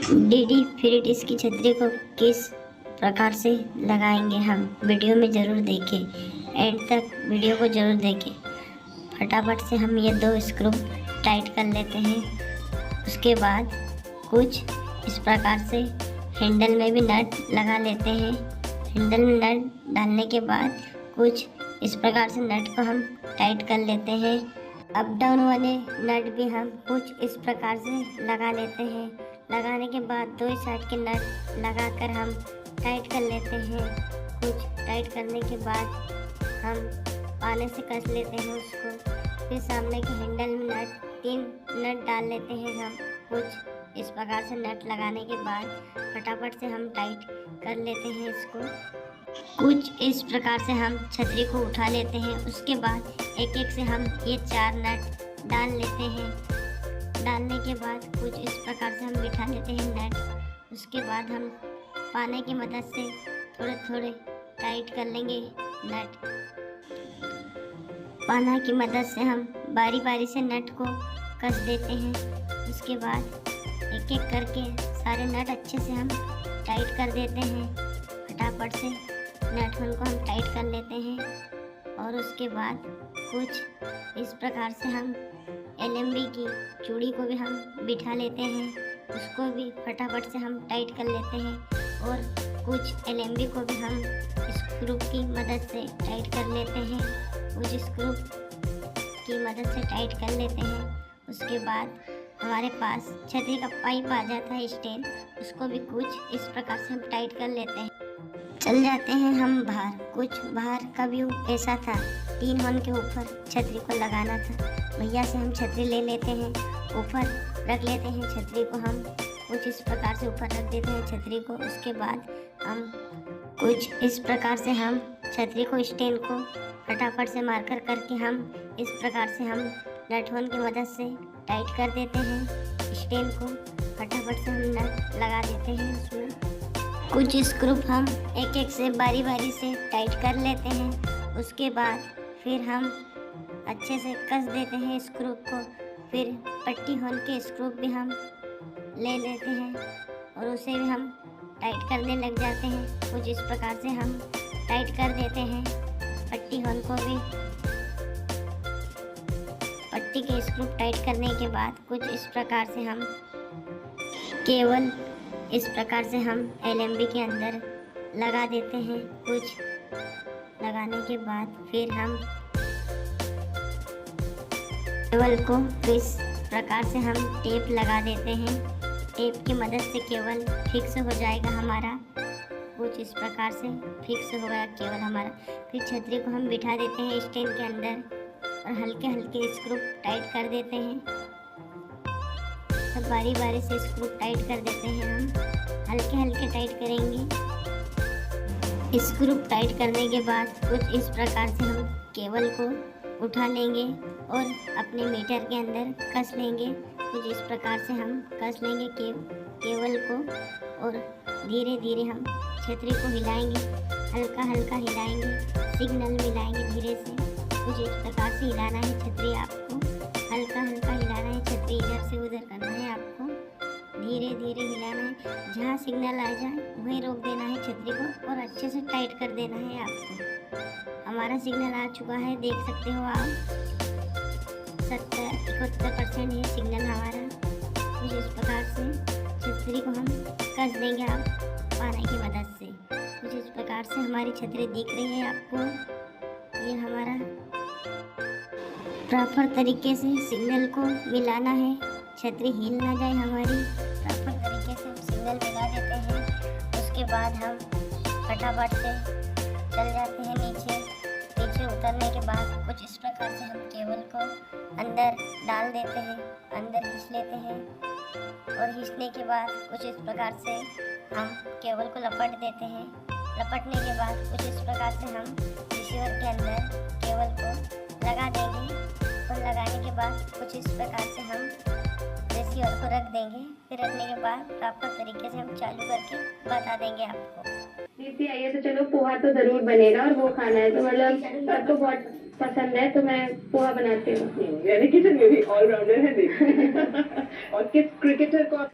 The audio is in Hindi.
डीडी फ्री डिश की छतरी को किस प्रकार से लगाएंगे हम वीडियो में ज़रूर देखें। एंड तक वीडियो को ज़रूर देखें। फटाफट से हम ये 2 स्क्रू टाइट कर लेते हैं। उसके बाद कुछ इस प्रकार से हैंडल में भी नट लगा लेते हैं। हैंडल में नट डालने के बाद कुछ इस प्रकार से नट को हम टाइट कर लेते हैं। अप डाउन वाले नट भी हम कुछ इस प्रकार से लगा लेते हैं। लगाने के बाद 2 साइड के नट लगाकर हम टाइट कर लेते हैं। कुछ टाइट करने के बाद हम पाने से कस लेते हैं उसको। फिर सामने के हैंडल में 3 नट डाल लेते हैं हम। कुछ इस प्रकार से नट लगाने के बाद फटाफट से हम टाइट कर लेते हैं इसको। कुछ इस प्रकार से हम छतरी को उठा लेते हैं। उसके बाद एक एक से हम ये 4 नट डाल लेते हैं। डालने के बाद कुछ इस प्रकार से हम बिठा लेते हैं नट। उसके बाद हम पाने की मदद से थोड़े थोड़े टाइट कर लेंगे नट। पाना की मदद से हम बारी बारी से नट को कस देते हैं। उसके बाद एक एक करके सारे नट अच्छे से हम टाइट कर देते हैं। फटाफट से नट होल को हम टाइट कर लेते हैं। और उसके बाद कुछ इस प्रकार से हम एलएमबी की चूड़ी को भी हम बिठा लेते हैं। उसको भी फटाफट से हम टाइट कर लेते हैं। और कुछ एलएमबी को भी हम स्क्रू की मदद से टाइट कर लेते हैं। कुछ स्क्रू की मदद से टाइट कर लेते हैं। उसके बाद हमारे पास छतरी का पाइप आ जाता है स्टैंड, उसको भी कुछ इस प्रकार से हम टाइट कर लेते हैं। चल जाते हैं हम बाहर। कुछ बाहर का व्यू ऐसा था। 3 हॉर्न के ऊपर छतरी को लगाना था। भैया से हम छतरी ले लेते हैं, ऊपर रख लेते हैं छतरी को। हम कुछ इस प्रकार से ऊपर रख देते हैं छतरी को। उसके बाद हम कुछ इस प्रकार से हम छतरी को स्टैंड को फटाफट से मार्कर करके हम इस प्रकार से हम नट होल की मदद से टाइट कर देते हैं स्टैंड को। फटाफट से हम नट लगा देते हैं उसमें। कुछ स्क्रू हम एक एक से बारी बारी से टाइट कर लेते हैं। उसके बाद फिर हम अच्छे से कस देते हैं स्क्रू को। फिर पट्टी होल के स्क्रू भी हम ले लेते हैं और उसे भी हम टाइट करने लग जाते हैं। कुछ इस प्रकार से हम टाइट कर देते हैं पट्टी होल को भी। पट्टी के स्क्रू टाइट करने के बाद कुछ इस प्रकार से हम केवल इस प्रकार से हम एलएमबी के अंदर लगा देते हैं। कुछ लगाने के बाद फिर हम केबल को इस प्रकार से हम टेप लगा देते हैं। टेप की मदद से केबल फिक्स हो जाएगा हमारा। कुछ इस प्रकार से फिक्स हो गया केबल हमारा। फिर छतरी को हम बिठा देते हैं स्टैंड के अंदर और हल्के हल्के स्क्रू टाइट कर देते हैं। सब बारी बारी से स्क्रू टाइट कर देते हैं। हम हल्के हल्के टाइट करेंगे। स्क्रू टाइट करने के बाद कुछ इस प्रकार से हम केबल को उठा लेंगे और अपने मीटर के अंदर कस लेंगे। कुछ इस प्रकार से हम कस लेंगे केबल को और धीरे धीरे हम छतरी को हिलाएंगे। हल्का हल्का हिलाएंगे, सिग्नल मिलाएंगे धीरे से। कुछ इस प्रकार से हिलाना है छतरी आपको। हल्का हल्का हिलाना है छतरी, इधर से उधर करना है आपको। धीरे धीरे हिलाना है। जहाँ सिग्नल आ जाए वहीं रोक देना है छतरी को और अच्छे से टाइट कर देना है आपको। हमारा सिग्नल आ चुका है, देख सकते हो आप। 70-71% है सिग्नल हमारा। कुछ इस प्रकार से छतरी को हम कस देंगे आप पाने की मदद से। कुछ इस प्रकार से हमारी छतरी दिख रही है आपको। ये हमारा प्रॉपर तरीके से सिग्नल को मिलाना है, छतरी हिल ना जाए हमारी। प्रॉपर तरीके से हम सिग्नल मिला देते हैं। उसके बाद हम फटाफट से चल जाते हैं नीचे। नीचे उतरने के बाद कुछ इस प्रकार से हम केबल को अंदर डाल देते हैं, अंदर खींच लेते हैं। और खींचने के बाद कुछ इस प्रकार से हम केबल को लपट देते हैं। लपटने के बाद कुछ इस प्रकार से हम रिसीवर के अंदर केबल को लगा देंगे। और लगाने के बाद कुछ इस प्रकार से हम रिसीवर को रख देंगे। फिर रखने के बाद प्रॉपर तरीके से हम चालू करके बता देंगे आपको। दीदी आइए, तो चलो पोहा तो जरूर बनेगा और वो खाना है, तो मतलब सबको बहुत पसंद है, तो मैं पोहा बनाती हूँ। यानी किचन में भी ऑलराउंडर है। देख और किस क्रिकेटर को